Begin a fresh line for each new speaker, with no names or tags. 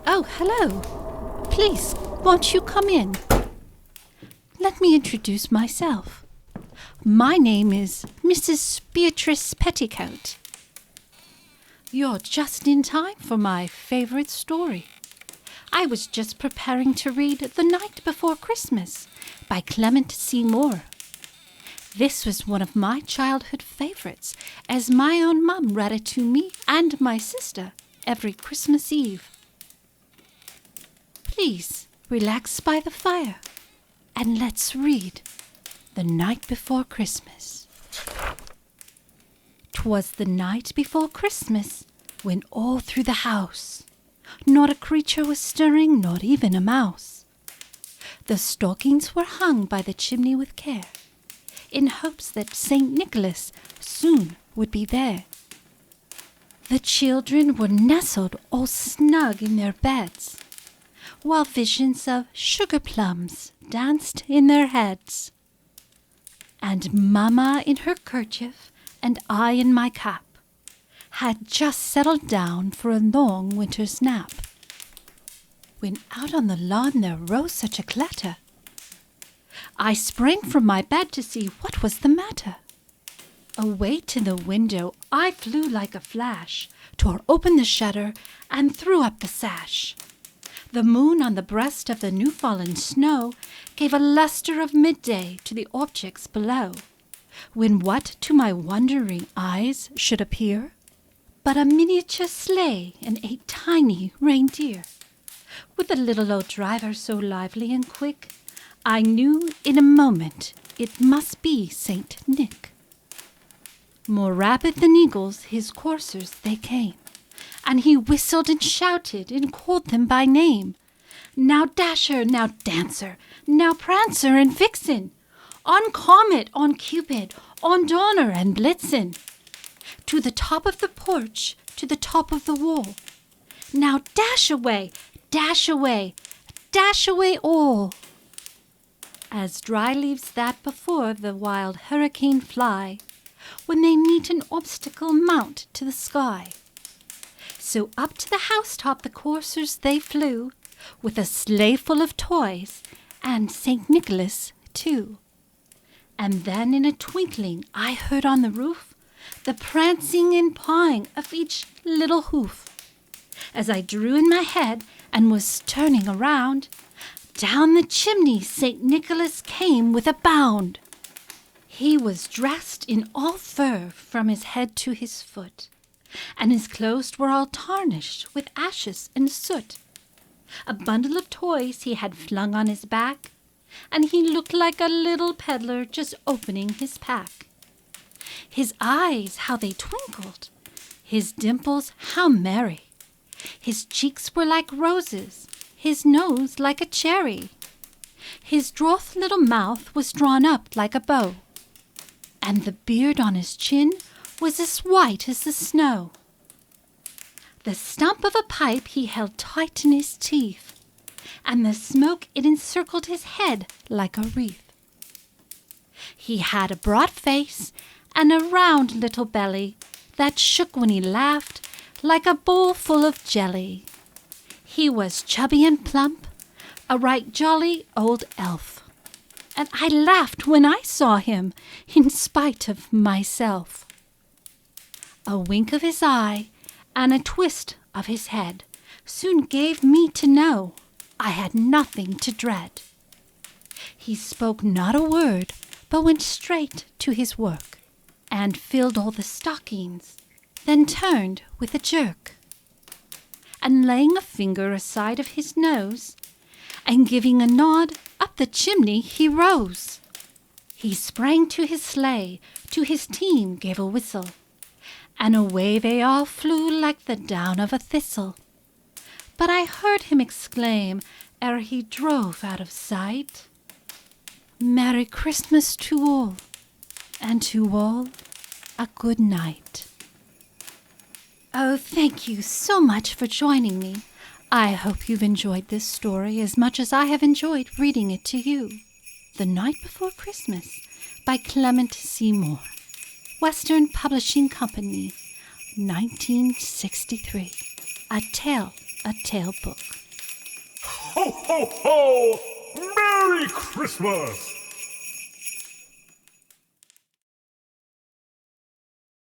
Oh, hello. Please, won't you come in? Let me introduce myself. My name is Mrs. Beatrice Petticoat. You're just in time for my favorite story. I was just preparing to read The Night Before Christmas by Clement. This was one of my childhood favorites, as my own mum read it to me and my sister every Christmas Eve. Please relax by the fire and let's read The Night Before Christmas. 'Twas the night before Christmas, when all through the house not a creature was stirring, not even a mouse. The stockings were hung by the chimney with care, in hopes that St. Nicholas soon would be there. The children were nestled all snug in their beds, while visions of sugar plums danced in their heads. And Mamma in her kerchief and I in my cap had just settled down for a long winter's nap, when out on the lawn there rose such a clatter. I sprang from my bed to see what was the matter. Away to the window I flew like a flash, tore open the shutter, and threw up the sash. The moon on the breast of the new-fallen snow gave a lustre of midday to the objects below, when what to my wondering eyes should appear but a miniature sleigh and a tiny reindeer, with a little old driver so lively and quick, I knew in a moment it must be Saint Nick. More rapid than eagles his coursers they came, and he whistled and shouted and called them by name. Now Dasher, now Dancer, now Prancer and Vixen, on Comet, on Cupid, on Donner and Blitzen, to the top of the porch, to the top of the wall. Now dash away, dash away, dash away all. As dry leaves that before the wild hurricane fly, when they meet an obstacle mount to the sky. So up to the housetop the coursers they flew, with a sleigh full of toys, and St. Nicholas too. And then in a twinkling I heard on the roof the prancing and pawing of each little hoof. As I drew in my head and was turning around, down the chimney St. Nicholas came with a bound. He was dressed in all fur from his head to his foot, and his clothes were all tarnished with ashes and soot. A bundle of toys he had flung on his back, and he looked like a little peddler just opening his pack. His eyes, how they twinkled! His dimples, how merry! His cheeks were like roses, his nose like a cherry. His droth little mouth was drawn up like a bow, and the beard on his chin was as white as the snow. The stump of a pipe he held tight in his teeth, and the smoke it encircled his head like a wreath. He had a broad face and a round little belly that shook when he laughed like a bowl full of jelly. He was chubby and plump, a right jolly old elf, and I laughed when I saw him in spite of myself. A wink of his eye and a twist of his head soon gave me to know I had nothing to dread. He spoke not a word, but went straight to his work, and filled all the stockings, then turned with a jerk, and laying a finger aside of his nose, and giving a nod, up the chimney he rose. He sprang to his sleigh, to his team gave a whistle, and away they all flew like the down of a thistle. But I heard him exclaim, ere he drove out of sight, "Merry Christmas to all, and to all a good night." Oh, thank you so much for joining me. I hope you've enjoyed this story as much as I have enjoyed reading it to you. The Night Before Christmas by Clement. Western Publishing Company, 1963. A Tale book.
Ho, ho, ho! Merry Christmas!